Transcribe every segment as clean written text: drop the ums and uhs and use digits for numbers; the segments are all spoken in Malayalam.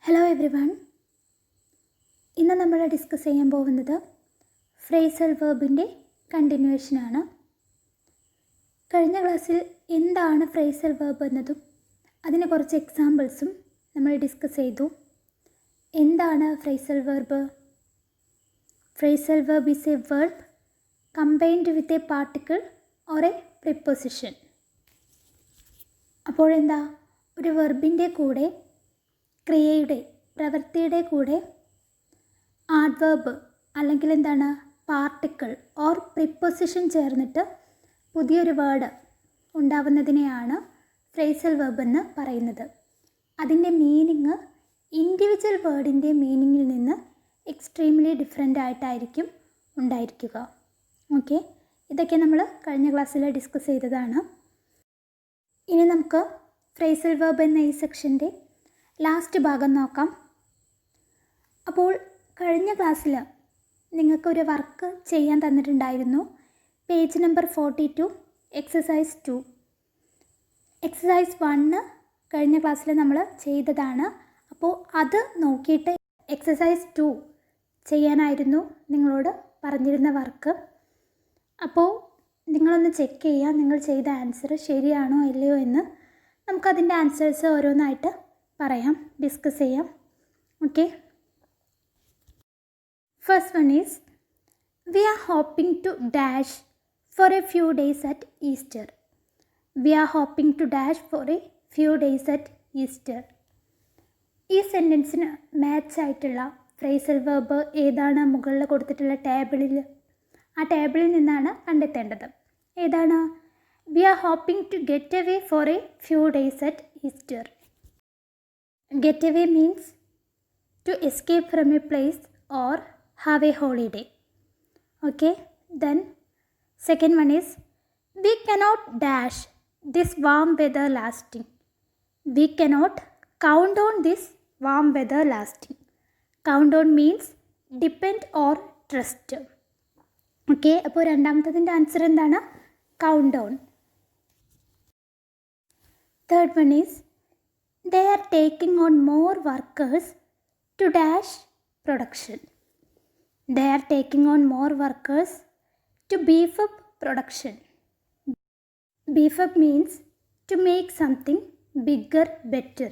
Hello every one. ഇന്ന് നമ്മൾ ഡിസ്കസ് ചെയ്യാൻ പോകുന്നത് ഫ്രേസൽ വെർബിൻ്റെ കണ്ടിന്യൂവേഷനാണ്. കഴിഞ്ഞ ക്ലാസ്സിൽ എന്താണ് ഫ്രേസൽ വെർബ് എന്നതും അതിന് കുറച്ച് എക്സാമ്പിൾസും നമ്മൾ ഡിസ്കസ് ചെയ്തു. എന്താണ് phrasal verb? Phrasal verb is a verb combined with a particle or a preposition. അപ്പോഴെന്താ, ഒരു വെർബിൻ്റെ കൂടെ, ക്രിയയുടെ, പ്രവൃത്തിയുടെ കൂടെ ആഡ്വേർബ് അല്ലെങ്കിൽ എന്താണ് പാർട്ടിക്കിൾ ഓർ പ്രിപ്പോസിഷൻ ചേർന്നിട്ട് പുതിയൊരു വേർഡ് ഉണ്ടാവുന്നതിനെയാണ് ഫ്രേസൽ വെർബ് എന്ന് പറയുന്നത്. അതിൻ്റെ മീനിങ് ഇൻഡിവിജ്വൽ വേർഡിൻ്റെ മീനിങ്ങിൽ നിന്ന് എക്സ്ട്രീംലി ഡിഫറെൻ്റ് ആയിട്ടായിരിക്കും ഉണ്ടായിരിക്കുക. ഓക്കെ, ഇതൊക്കെ നമ്മൾ കഴിഞ്ഞ ക്ലാസ്സിൽ ഡിസ്കസ് ചെയ്തതാണ്. ഇനി നമുക്ക് ഫ്രേസൽ വെർബ് എന്ന ഈ സെക്ഷൻ്റെ ലാസ്റ്റ് ഭാഗം നോക്കാം. അപ്പോൾ കഴിഞ്ഞ ക്ലാസ്സിൽ നിങ്ങൾക്കൊരു വർക്ക് ചെയ്യാൻ തന്നിട്ടുണ്ടായിരുന്നു. Page number 42, exercise 2. എക്സസൈസ് 1 കഴിഞ്ഞ ക്ലാസ്സിൽ നമ്മൾ ചെയ്തതാണ്. അപ്പോൾ അത് നോക്കിയിട്ട് എക്സസൈസ് 2 ചെയ്യാനായിരുന്നു നിങ്ങളോട് പറഞ്ഞിരുന്ന വർക്ക്. അപ്പോൾ നിങ്ങളൊന്ന് ചെക്ക് ചെയ്യുക, നിങ്ങൾ ചെയ്ത ആൻസർ ശരിയാണോ അല്ലയോ എന്ന്. നമുക്കതിൻ്റെ ആൻസേഴ്സ് ഓരോന്നായിട്ട് പറയാം, ഡിസ്കസ് ചെയ്യാം. Okay, first one is we are hoping to dash for a few days at Easter. We are hoping to dash for a few days at Easter. ഈ സെൻറ്റൻസിന് മാച്ച് ആയിട്ടുള്ള ഫ്രേസൽ വെർബ് ഏതാണ്? മുകളിൽ കൊടുത്തിട്ടുള്ള ടേബിളിൽ, ആ ടേബിളിൽ നിന്നാണ് കണ്ടെത്തേണ്ടത്. ഏതാണ്? We are hoping to get away for a few days at Easter. Get away means to escape from a place or have a holiday. Okay, then second one is we cannot dash this warm weather lasting. We cannot count on this warm weather lasting. Count on means depend or trust. Okay, അപ്പോൾ രണ്ടാമത്തതിൻ്റെ ആൻസർ എന്താണ്? Count on. Third one is they are taking on more workers to dash production. They are taking on more workers to beef up production. Beef up means to make something bigger, better.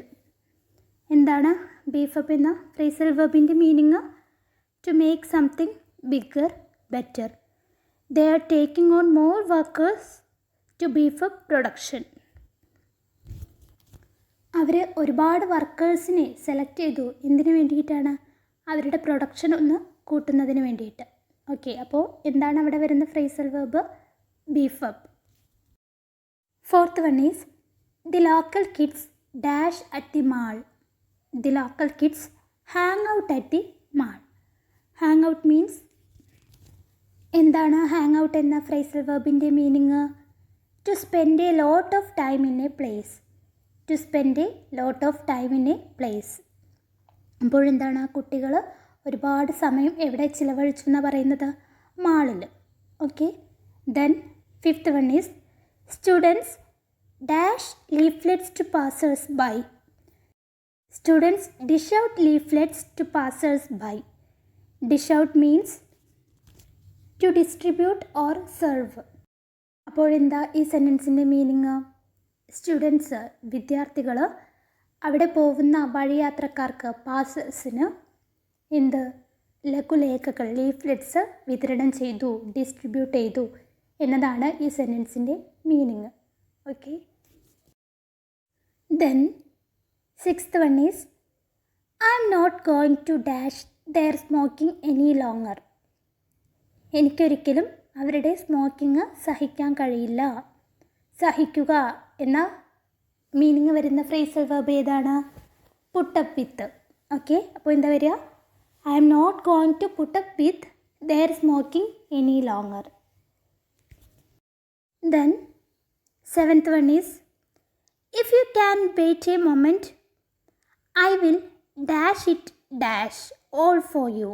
എന്താണ് ബീഫ് അപ്പ് എന്ന ഫ്രേസൽ വെർബിൻ്റെ meaning? To make something bigger, better. They are taking on more workers to beef up production. അവർ ഒരുപാട് വർക്കേഴ്സിനെ സെലക്ട് ചെയ്തു. എന്തിനു വേണ്ടിയിട്ടാണ്? അവരുടെ പ്രൊഡക്ഷൻ ഒന്ന് കൂട്ടുന്നതിന് വേണ്ടിയിട്ട്. ഓക്കെ, അപ്പോൾ എന്താണ് അവിടെ വരുന്ന phrasal verb? Beef up. Fourth one is the local kids dash at the mall. The local kids hang out at the mall. Hang out means എന്താണ്? ഹാങ് ഔട്ട് എന്ന ഫ്രേസൽ വെർബിൻ്റെ meaning to spend a lot of time in a place. To spend a lot of time in a place. അപ്പോഴെന്താണ്? കുട്ടികൾ ഒരുപാട് സമയം എവിടെ ചിലവഴിച്ചു എന്നാണ് പറയുന്നത്? മാളിൽ. Okay, then fifth one is students dash leaflets to passers by. Students dish out leaflets to passers by. Dish out means to distribute or serve. അപ്പോഴെന്താ ഈ സെൻറ്റൻസിൻ്റെ മീനിങ്? സ്റ്റുഡൻസ്, വിദ്യാർത്ഥികൾ അവിടെ പോകുന്ന വഴിയാത്രക്കാർക്ക്, പാസേഴ്സിന് എന്ത് ലഘുലേഖകൾ, ലീഫ്ലെറ്റ്സ് വിതരണം ചെയ്തു, ഡിസ്ട്രിബ്യൂട്ട് ചെയ്തു എന്നതാണ് ഈ സെൻറ്റൻസിൻ്റെ meaning. Okay, then sixth one is I'm not going to dash their smoking any longer. എനിക്കൊരിക്കലും അവരുടെ സ്മോക്കിംഗ് സഹിക്കാൻ കഴിയില്ല. സഹിക്കുക എന്ന മീനിങ് വരുന്ന ഫ്രേസൽ വെർബ് ഏതാണ്? Put up with. ഓക്കെ, അപ്പോൾ എന്താ വരിക? I'm not going to put up with their smoking any longer. Then seventh one is if you can wait a moment I will dash it dash all for you.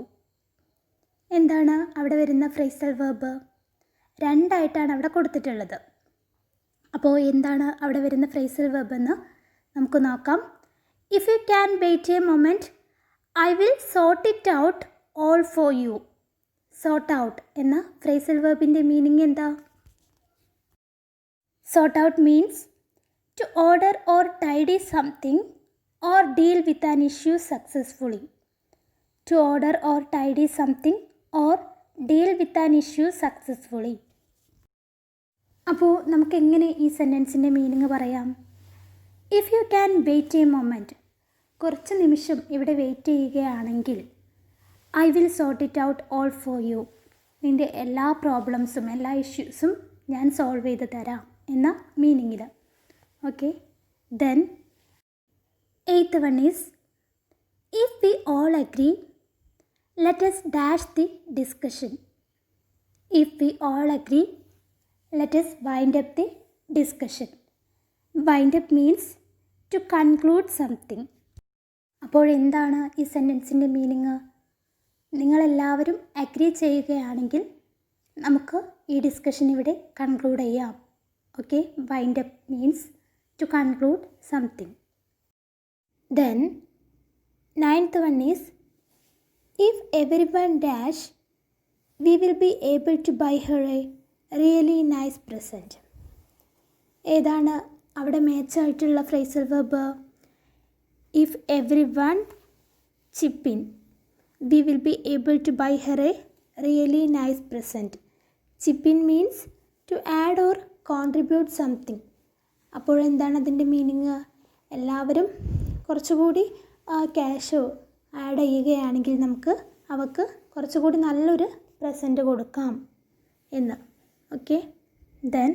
എന്താണ് അവിടെ വരുന്ന ഫ്രേസൽ വെർബ്? രണ്ടായിട്ടാണ് അവിടെ കൊടുത്തിട്ടുള്ളത്. അപ്പോൾ എന്താണ് അവിടെ വരുന്ന ഫ്രേസൽ വെർബ് എന്ന് നമുക്ക് നോക്കാം. If you can wait a moment I will sort it out all for you. Sort out എന്ന ഫ്രേസൽ വെർബിൻ്റെ മീനിങ് എന്താ? Sort out means to order or tidy something or deal with an issue successfully. To order or tidy something or deal with an issue successfully. അപ്പോൾ നമുക്ക് എങ്ങനെ ഈ സെൻറ്റൻസിൻ്റെ മീനിങ് പറയാം? If you can wait a moment, കുറച്ച് നിമിഷം ഇവിടെ വെയിറ്റ് ചെയ്യുകയാണെങ്കിൽ I will sort it out all for you, നിൻ്റെ എല്ലാ പ്രോബ്ലംസും എല്ലാ ഇഷ്യൂസും ഞാൻ സോൾവ് ചെയ്ത് തരാം എന്ന മീനിങ്ങിൽ. Okay, then eighth one is, if we all agree, let us dash the discussion. If we all agree, let us wind up the discussion. Wind up means to conclude something. അപ്പോൾ എന്താണ് ഈ സെൻറ്റൻസിൻ്റെ മീനിങ്? നിങ്ങളെല്ലാവരും അഗ്രി ചെയ്യുകയാണെങ്കിൽ നമുക്ക് ഈ ഡിസ്കഷൻ ഇവിടെ കൺക്ലൂഡ് ചെയ്യാം. Okay, wind up means to conclude something. Then, ninth one is, if everyone dash, we will be able to buy her a really nice present. ഏതാണ് അവിടെ മാച്ചായിട്ടുള്ള phrasal verb? If every one chip in, we will be able to buy her a really nice present. Chip in means to add or contribute something. അപ്പോൾ എന്താണ് അതിൻ്റെ മീനിങ്? എല്ലാവരും കുറച്ചുകൂടി ക്യാഷ് ആഡ് ചെയ്യുകയാണെങ്കിൽ നമുക്ക് അവർക്ക് കുറച്ചുകൂടി നല്ലൊരു പ്രസൻറ്റ് കൊടുക്കാം എന്ന്. Okay, then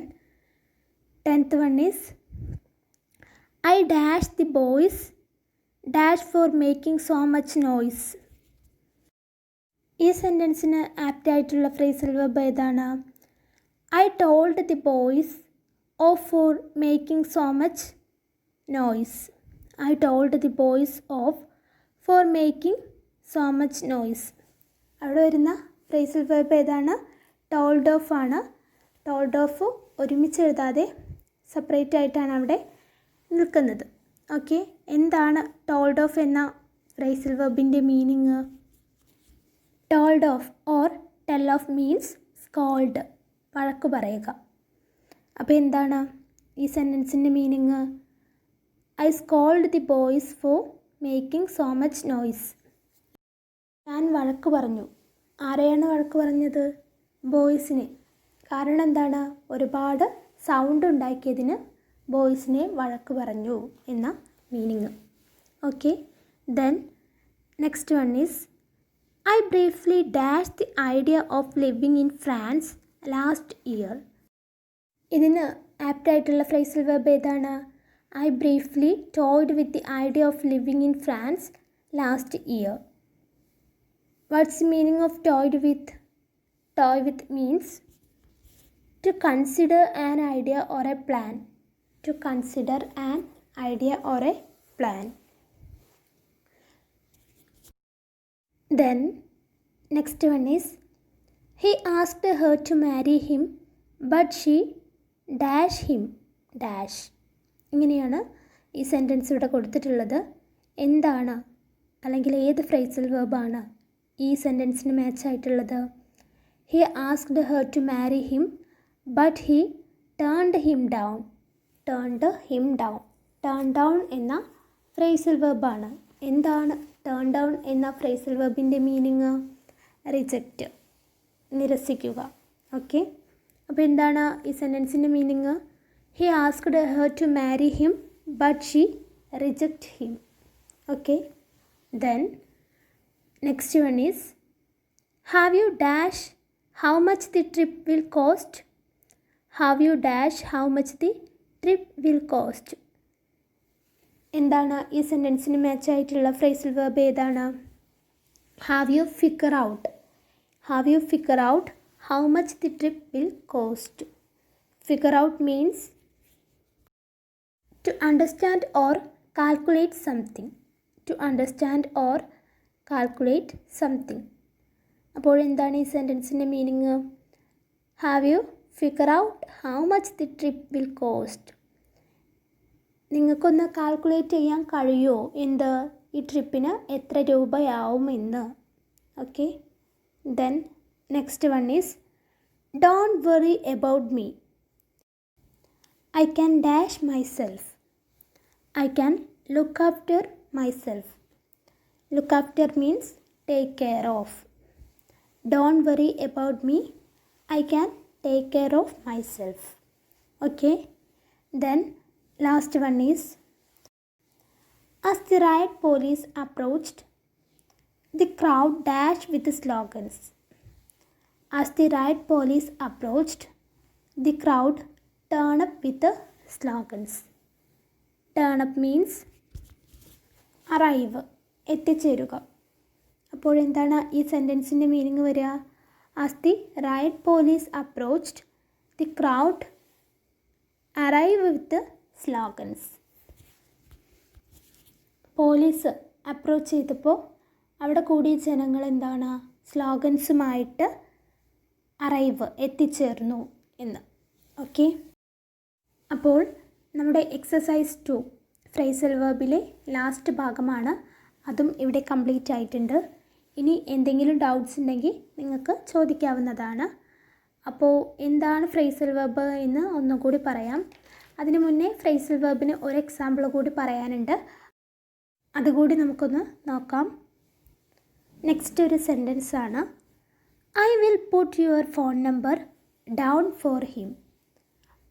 10th one is, I dash the boys dash for making so much noise. ഈ സെൻറ്റൻസിന് ആപ്റ്റായിട്ടുള്ള ഫ്രേസൽ വെർബ് ഏതാണ്? I told the boys of for making so much noise. I told the boys off for making so much noise. അവിടെ വരുന്ന ഫ്രേസൽ വെർബ് ഏതാണ്? ടോൾഡ് ഓഫ് ആണ്. ടോൾഡ് ഓഫ് ഒരുമിച്ച് എഴുതാതെ സെപ്പറേറ്റ് ആയിട്ടാണ് അവിടെ നിൽക്കുന്നത്. ഓക്കെ, എന്താണ് ടോൾഡ് ഓഫ് എന്ന ഫ്രേസൽ വെർബിൻ്റെ meaning? Told off or tell off means scold, വഴക്ക് പറയുക. അപ്പോൾ എന്താണ് ഈ സെൻറ്റൻസിൻ്റെ meaning? I scolded the boys for making so much noise. ഞാൻ വഴക്ക് പറഞ്ഞു. ആരെയാണ് വഴക്ക് പറഞ്ഞത്? ബോയ്സിനെ. കാരണം എന്താണ്? ഒരുപാട് സൗണ്ട് ഉണ്ടാക്കിയതിന് ബോയ്സിനെ വഴക്ക് പറഞ്ഞു എന്ന meaning. Okay, then next one is, I briefly dash the idea of living in France last year. ഇതിന് ആപ്റ്റായിട്ടുള്ള ഫ്രേസൽ വെർബ് ഏതാണ്? I briefly toyed with the idea of living in France last year. What's the meaning of toyed with? Toy with means to consider an idea or a plan. To consider an idea or a plan. Then, next one is, he asked her to marry him, but she dash him dash. ഇങ്ങനെയാണ് ഈ സെൻറ്റൻസ് ഇവിടെ കൊടുത്തിട്ടുള്ളത്. എന്താണ് അല്ലെങ്കിൽ ഏത് ഫ്രേസൽ വെർബാണ് ഈ സെൻറ്റൻസിന് മാച്ചായിട്ടുള്ളത്? He asked her to marry him but he turned him down. Turned him down. Turn down എന്ന ഫ്രേസൽ വെർബാണ്. എന്താണ് ടേൺ ഡൗൺ എന്ന ഫ്രേസൽ വെർബിൻ്റെ മീനിങ്? റിജക്റ്റ്, നിരസിക്കുക. ഓക്കെ, അപ്പോൾ എന്താണ് ഈ സെൻറ്റൻസിൻ്റെ meaning? He asked her to marry him, but she rejected him. Okay, then next one is, have you dash how much the trip will cost? Have you dash how much the trip will cost? എന്താണ് ഈ സെൻറ്റൻസിന് മാച്ചായിട്ടുള്ള ഫ്രേസൽ വെർബ് ഏതാണ്? Have you figure out. Have you figure out how much the trip will cost. Figure out means to understand or calculate something. To understand or calculate something. അപ്പോൾ എന്താണ് ഈ സെൻറ്റൻസിൻ്റെ meaning? Have you figure out how much the trip will cost. നിങ്ങൾക്കൊന്ന് കാൽക്കുലേറ്റ് ചെയ്യാൻ കഴിയുമോ എന്ത് ഈ ട്രിപ്പിന് എത്ര രൂപയാവുമെന്ന്? Okay. Then next one is don't worry about me. I can dash myself. I can look after myself. Look after means take care of. Don't worry about me. I can take care of myself. Okay. Then last one is as the riot police approached, the crowd dashed with the slogans. As the riot police approached, the crowd turn up with the slogans. Turn up means arrive, എത്തിച്ചേരുക. അപ്പോൾ എന്താണ് ഈ സെൻറ്റൻസിൻ്റെ മീനിങ് വരിക? As the right police approached, the crowd arrive with slogans. Police approach ചെയ്തപ്പോൾ അവിടെ കൂടിയ ജനങ്ങൾ എന്താണ്? സ്ലോഗൻസുമായിട്ട് അറൈവ്, എത്തിച്ചേർന്നു എന്ന്. ഓക്കെ. അപ്പോൾ നമ്മുടെ എക്സസൈസ് 2 ഫ്രേസൽ വെർബിലെ ലാസ്റ്റ് ഭാഗമാണ്. അതും ഇവിടെ കംപ്ലീറ്റ് ആയിട്ടുണ്ട്. ഇനി എന്തെങ്കിലും ഡൗട്ട്സ് ഉണ്ടെങ്കിൽ നിങ്ങൾക്ക് ചോദിക്കാവുന്നതാണ്. അപ്പോൾ എന്താണ് ഫ്രേസൽ വെർബ് എന്ന് ഒന്നുകൂടി പറയാം. അതിനു മുന്നേ ഫ്രേസൽ വെർബിന് ഒരു എക്സാമ്പിൾ കൂടി പറയാനുണ്ട്. അതുകൂടി നമുക്കൊന്ന് നോക്കാം. നെക്സ്റ്റ് ഒരു സെൻറ്റൻസ് ആണ്. I will put your phone number down for him.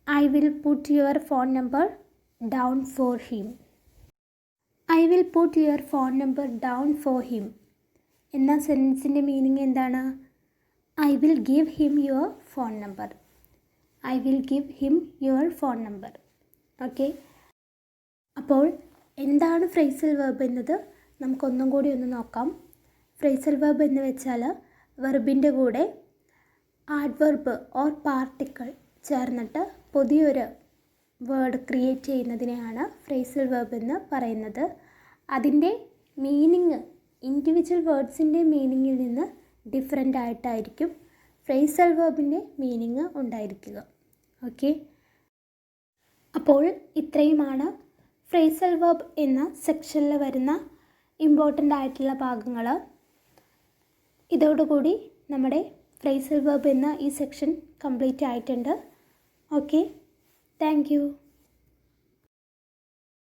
I will put your phone number down for him. I will put your phone number down for him എന്ന സെൻറ്റൻസിൻ്റെ മീനിങ് എന്താണ്? I will give him your phone number. I will give him your phone number. Okay. അപ്പോൾ എന്താണ് ഫ്രേസൽ വെർബ് എന്നത് നമുക്കൊന്നും കൂടി ഒന്ന് നോക്കാം. ഫ്രേസൽ വെർബ് എന്ന് വെച്ചാൽ വെർബിൻ്റെ കൂടെ ആഡ്വർബ് ഓർ പാർട്ടിക്കിൾ ചേർന്നിട്ട് പുതിയൊരു വേർഡ് ക്രിയേറ്റ് ചെയ്യുന്നതിനെയാണ് ഫ്രേസൽ വെർബ് എന്ന് പറയുന്നത്. അതിൻ്റെ മീനിങ് ഇൻഡിവിജ്വൽ വേർഡ്സിൻ്റെ മീനിങ്ങിൽ നിന്ന് ഡിഫറെൻ്റ് ആയിട്ടായിരിക്കും ഫ്രേസൽ വെർബിൻ്റെ മീനിങ് ഉണ്ടായിരിക്കുക. ഓക്കെ. അപ്പോൾ ഇത്രയുമാണ് ഫ്രേസൽ വെർബ് എന്ന സെക്ഷനിൽ വരുന്ന ഇമ്പോർട്ടൻ്റ് ആയിട്ടുള്ള ഭാഗങ്ങൾ. ഇതോടുകൂടി നമ്മുടെ ഫ്രേസൽ വെർബ് എന്ന ഈ സെക്ഷൻ കംപ്ലീറ്റ് ആയിട്ടുണ്ട്. ഓക്കെ. Thank you.